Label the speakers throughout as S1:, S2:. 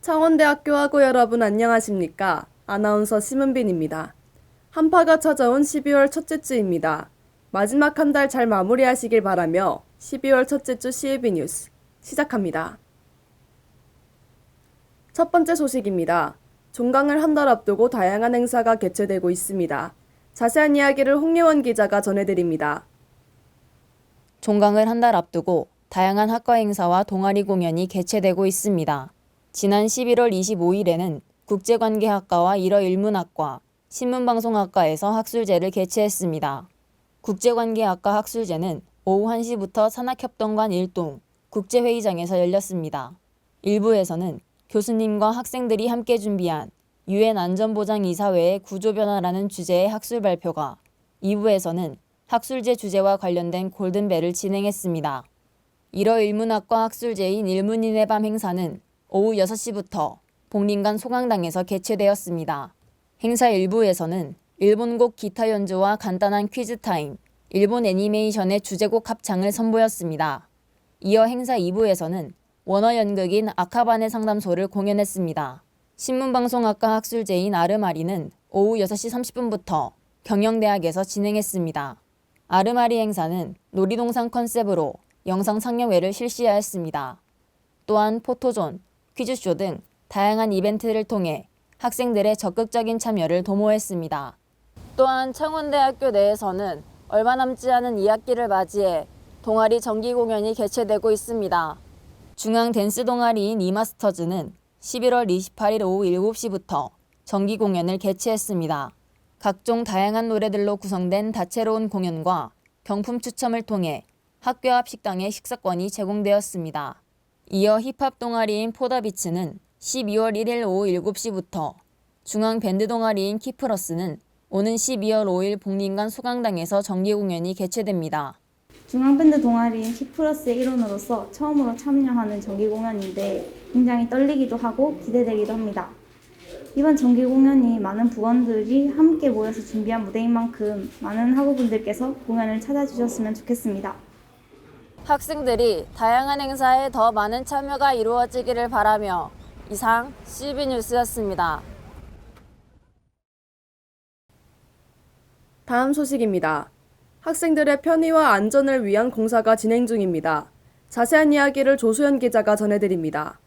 S1: 창원대학교 학우 여러분 안녕하십니까? 아나운서 심은빈입니다. 한파가 찾아온 12월 첫째 주입니다. 마지막 한 달 잘 마무리하시길 바라며 12월 첫째 주 CUB 뉴스 시작합니다. 첫 번째 소식입니다. 종강을 한 달 앞두고 다양한 행사가 개최되고 있습니다. 자세한 이야기를 홍예원 기자가 전해드립니다.
S2: 종강을 한 달 앞두고 다양한 학과 행사와 동아리 공연이 개최되고 있습니다. 지난 11월 25일에는 국제관계학과와 일어일문학과, 신문방송학과에서 학술제를 개최했습니다. 국제관계학과 학술제는 오후 1시부터 산학협동관 1동 국제회의장에서 열렸습니다. 1부에서는 교수님과 학생들이 함께 준비한 유엔 안전보장이사회의 구조변화라는 주제의 학술 발표가, 2부에서는 학술제 주제와 관련된 골든벨을 진행했습니다. 일어일문학과 학술제인 일문인의 밤 행사는 오후 6시부터 복림관 소강당에서 개최되었습니다. 행사 1부에서는 일본곡 기타 연주와 간단한 퀴즈 타임, 일본 애니메이션의 주제곡 합창을 선보였습니다. 이어 행사 2부에서는 원어 연극인 아카바네 상담소를 공연했습니다. 신문방송학과 학술제인 아르마리는 오후 6시 30분부터 경영대학에서 진행했습니다. 아르마리 행사는 놀이동산 컨셉으로 영상 상영회를 실시하였습니다. 또한 포토존, 퀴즈쇼 등 다양한 이벤트를 통해 학생들의 적극적인 참여를 도모했습니다. 또한 창원대학교 내에서는 얼마 남지 않은 2학기를 맞이해 동아리 정기 공연이 개최되고 있습니다. 중앙 댄스 동아리인 이마스터즈는 11월 28일 오후 7시부터 정기 공연을 개최했습니다. 각종 다양한 노래들로 구성된 다채로운 공연과 경품 추첨을 통해 학교 앞 식당에 식사권이 제공되었습니다. 이어 힙합 동아리인 포더비츠는 12월 1일 오후 7시부터, 중앙 밴드 동아리인 키플러스는 오는 12월 5일 복림관 소강당에서 정기 공연이 개최됩니다.
S3: 중앙밴드 동아리인 키플러스의 일원으로서 처음으로 참여하는 정기 공연인데 굉장히 떨리기도 하고 기대되기도 합니다. 이번 정기 공연이 많은 부원들이 함께 모여서 준비한 무대인 만큼 많은 학우분들께서 공연을 찾아주셨으면 좋겠습니다.
S2: 학생들이 다양한 행사에 더 많은 참여가 이루어지기를 바라며 이상 CUB 뉴스였습니다.
S1: 다음 소식입니다. 학생들의 편의와 안전을 위한 공사가 진행 중입니다. 자세한 이야기를 조수연 기자가 전해드립니다.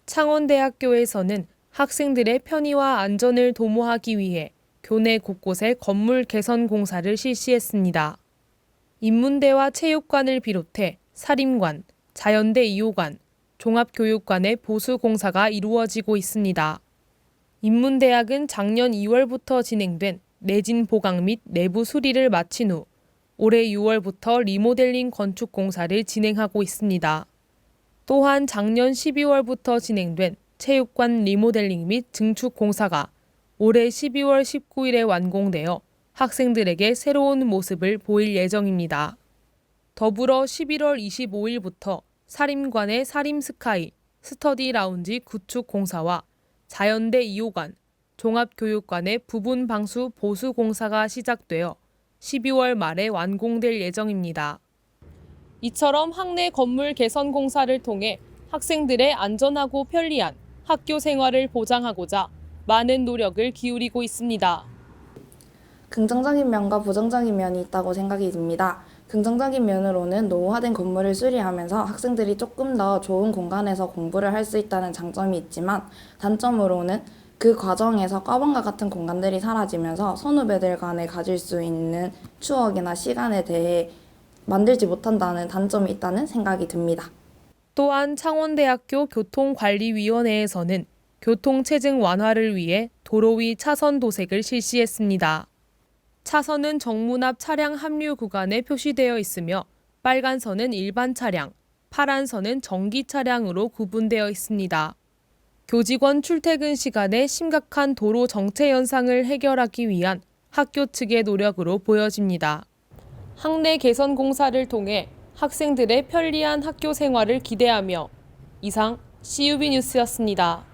S4: 창원대학교에서는 학생들의 편의와 안전을 도모하기 위해 교내 곳곳에 건물 개선 공사를 실시했습니다. 인문대와 체육관을 비롯해 사림관, 자연대 2호관, 종합교육관의 보수 공사가 이루어지고 있습니다. 인문대학은 작년 2월부터 진행된 내진 보강 및 내부 수리를 마친 후 올해 6월부터 리모델링 건축 공사를 진행하고 있습니다. 또한 작년 12월부터 진행된 체육관 리모델링 및 증축 공사가 올해 12월 19일에 완공되어 학생들에게 새로운 모습을 보일 예정입니다. 더불어 11월 25일부터 사림관의 사림스카이, 스터디 라운지 구축 공사와 자연대 2호관, 종합교육관의 부분 방수 보수 공사가 시작되어 12월 말에 완공될 예정입니다. 이처럼 학내 건물 개선 공사를 통해 학생들의 안전하고 편리한 학교 생활을 보장하고자 많은 노력을 기울이고 있습니다.
S5: 긍정적인 면과 부정적인 면이 있다고 생각이 듭니다. 긍정적인 면으로는 노후화된 건물을 수리하면서 학생들이 조금 더 좋은 공간에서 공부를 할 수 있다는 장점이 있지만, 단점으로는 그 과정에서 과방과 같은 공간들이 사라지면서 선후배들 간에 가질 수 있는 추억이나 시간에 대해 만들지 못한다는 단점이 있다는 생각이 듭니다.
S4: 또한 창원대학교 교통관리위원회에서는 교통체증 완화를 위해 도로 위 차선 도색을 실시했습니다. 차선은 정문 앞 차량 합류 구간에 표시되어 있으며 빨간 선은 일반 차량, 파란 선은 전기 차량으로 구분되어 있습니다. 교직원 출퇴근 시간에 심각한 도로 정체 현상을 해결하기 위한 학교 측의 노력으로 보여집니다. 학내 개선 공사를 통해 학생들의 편리한 학교 생활을 기대하며 이상 CUB 뉴스였습니다.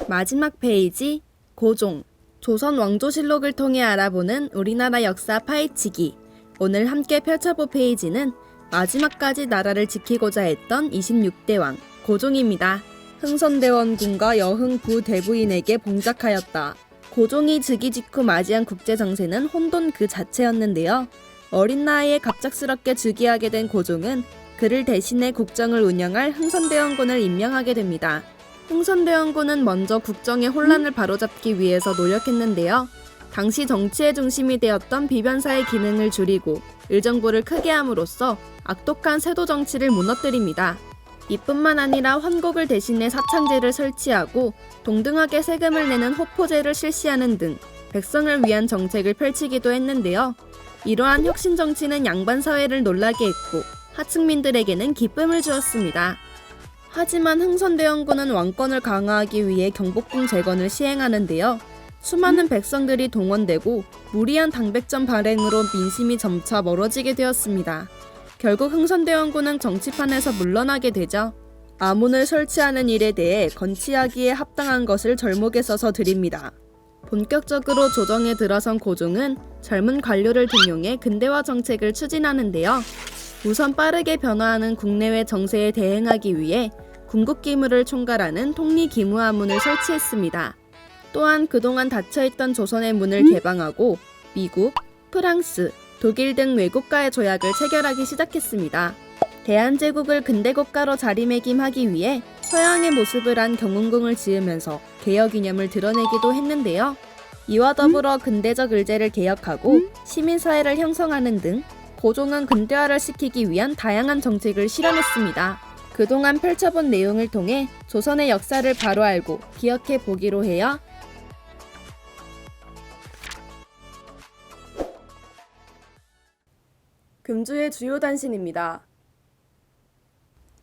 S1: 마지막 페이지, 고종, 조선 왕조실록을 통해 알아보는 우리나라 역사 파헤치기. 오늘 함께 펼쳐볼 페이지는 마지막까지 나라를 지키고자 했던 26대 왕 고종입니다. 흥선대원군과 여흥 부대부인에게 봉작하였다. 고종이 즉위 직후 맞이한 국제정세는 혼돈 그 자체였는데요. 어린 나이에 갑작스럽게 즉위하게 된 고종은 그를 대신해 국정을 운영할 흥선대원군을 임명하게 됩니다. 흥선대원군은 먼저 국정의 혼란을 바로잡기 위해서 노력했는데요. 당시 정치의 중심이 되었던 비변사의 기능을 줄이고 의정부를 크게 함으로써 악독한 세도 정치를 무너뜨립니다. 이뿐만 아니라 환곡을 대신해 사창제를 설치하고 동등하게 세금을 내는 호포제를 실시하는 등 백성을 위한 정책을 펼치기도 했는데요. 이러한 혁신 정치는 양반 사회를 놀라게 했고 하층민들에게는 기쁨을 주었습니다. 하지만 흥선대원군은 왕권을 강화하기 위해 경복궁 재건을 시행하는데요. 수많은 백성들이 동원되고 무리한 당백전 발행으로 민심이 점차 멀어지게 되었습니다. 결국 흥선대원군은 정치판에서 물러나게 되죠. 아문을 설치하는 일에 대해 건치하기에 합당한 것을 절목에 써서 드립니다. 본격적으로 조정에 들어선 고종은 젊은 관료를 등용해 근대화 정책을 추진하는데요. 우선 빠르게 변화하는 국내외 정세에 대응하기 위해 궁극기무를 총괄하는 통리기무하문을 설치했습니다. 또한 그동안 닫혀있던 조선의 문을 개방하고 미국, 프랑스, 독일 등 외국과의 조약을 체결하기 시작했습니다. 대한제국을 근대국가로 자리매김하기 위해 서양의 모습을 한 경운궁을 지으면서 개혁 이념을 드러내기도 했는데요. 이와 더불어 근대적 의제를 개혁하고 시민사회를 형성하는 등 고종은 근대화를 시키기 위한 다양한 정책을 실현했습니다. 그동안 펼쳐본 내용을 통해 조선의 역사를 바로 알고 기억해 보기로 해요. 금주의 주요 단신입니다.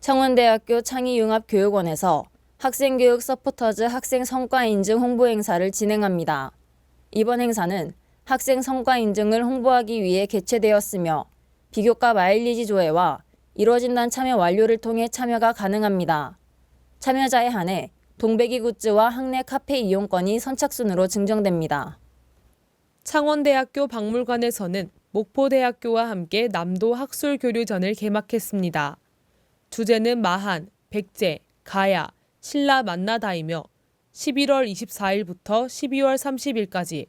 S2: 청원대학교 창의융합교육원에서 학생교육 서포터즈 학생 성과 인증 홍보 행사를 진행합니다. 이번 행사는 학생 성과 인증을 홍보하기 위해 개최되었으며 비교과 마일리지 조회와 이루어진다는 참여 완료를 통해 참여가 가능합니다. 참여자에 한해 동배기 굿즈와 학내 카페 이용권이 선착순으로 증정됩니다.
S4: 창원대학교 박물관에서는 목포대학교와 함께 남도 학술교류전을 개막했습니다. 주제는 마한, 백제, 가야, 신라 만나다이며 11월 24일부터 12월 30일까지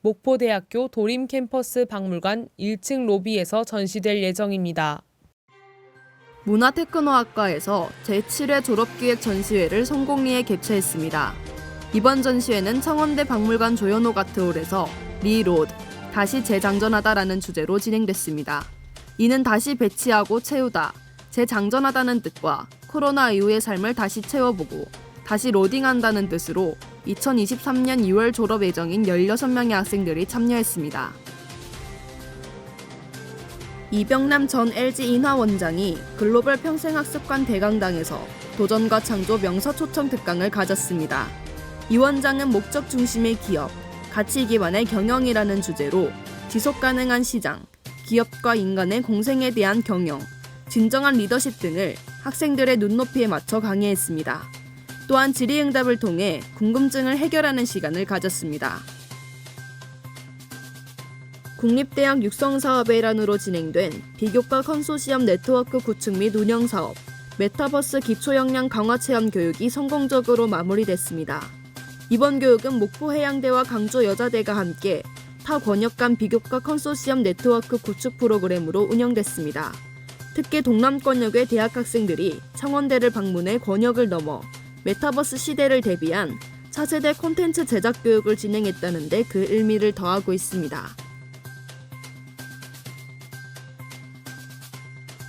S4: 목포대학교 도림캠퍼스 박물관 1층 로비에서 전시될 예정입니다.
S1: 문화테크노학과에서 제7회 졸업기획 전시회를 성공리에 개최했습니다. 이번 전시회는 청원대 박물관 조연호 가트홀에서 리로드, 다시 재장전하다라는 주제로 진행됐습니다. 이는 다시 배치하고 채우다, 재장전하다는 뜻과 코로나 이후의 삶을 다시 채워보고 다시 로딩한다는 뜻으로 2023년 2월 졸업 예정인 16명의 학생들이 참여했습니다. 이병남 전 LG 인하원장이 글로벌 평생학습관 대강당에서 도전과 창조 명서 초청 특강을 가졌습니다. 이 원장은 목적 중심의 기업, 가치 기반의 경영이라는 주제로 지속 가능한 시장, 기업과 인간의 공생에 대한 경영, 진정한 리더십 등을 학생들의 눈높이에 맞춰 강의했습니다. 또한 질의응답을 통해 궁금증을 해결하는 시간을 가졌습니다. 국립대학 육성사업의 일환으로 진행된 비교과 컨소시엄 네트워크 구축 및 운영 사업, 메타버스 기초역량 강화 체험 교육이 성공적으로 마무리됐습니다. 이번 교육은 목포해양대와 강조여자대가 함께 타권역 간 비교과 컨소시엄 네트워크 구축 프로그램으로 운영됐습니다. 특히 동남권역의 대학 학생들이 창원대를 방문해 권역을 넘어 메타버스 시대를 대비한 차세대 콘텐츠 제작 교육을 진행했다는 데 그 의미를 더하고 있습니다.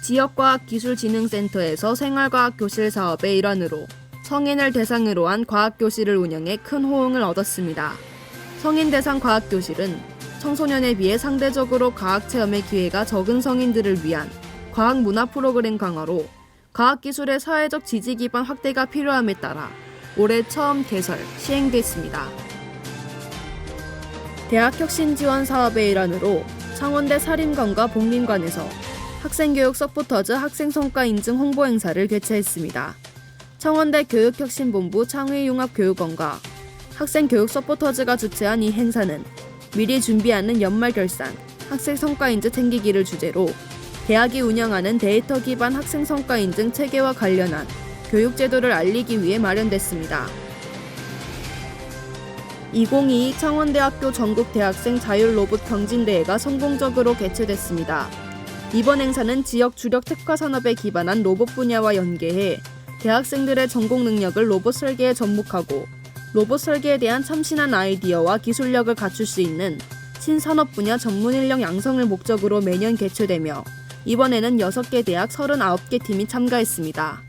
S1: 지역과학기술진흥센터에서 생활과학 교실 사업의 일환으로 성인을 대상으로 한 과학교실을 운영해 큰 호응을 얻었습니다. 성인 대상 과학교실은 청소년에 비해 상대적으로 과학체험의 기회가 적은 성인들을 위한 과학문화 프로그램 강화로 과학기술의 사회적 지지 기반 확대가 필요함에 따라 올해 처음 개설, 시행됐습니다. 대학혁신 지원 사업의 일환으로 창원대 사림관과 복림관에서 학생교육 서포터즈 학생성과 인증 홍보 행사를 개최했습니다. 청원대 교육혁신본부 창의융합교육원과 학생교육 서포터즈가 주최한 이 행사는 미리 준비하는 연말 결산, 학생 성과 인증 챙기기를 주제로 대학이 운영하는 데이터 기반 학생 성과 인증 체계와 관련한 교육 제도를 알리기 위해 마련됐습니다. 2022 창원대학교 전국 대학생 자율 로봇 경진대회가 성공적으로 개최됐습니다. 이번 행사는 지역 주력 특화 산업에 기반한 로봇 분야와 연계해 대학생들의 전공 능력을 로봇 설계에 접목하고 로봇 설계에 대한 참신한 아이디어와 기술력을 갖출 수 있는 신산업 분야 전문 인력 양성을 목적으로 매년 개최되며 이번에는 6개 대학 39개 팀이 참가했습니다.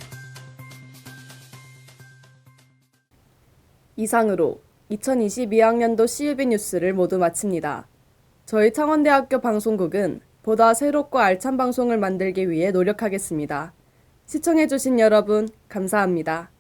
S1: 이상으로 2022학년도 CUB 뉴스를 모두 마칩니다. 저희 창원대학교 방송국은 보다 새롭고 알찬 방송을 만들기 위해 노력하겠습니다. 시청해주신 여러분, 감사합니다.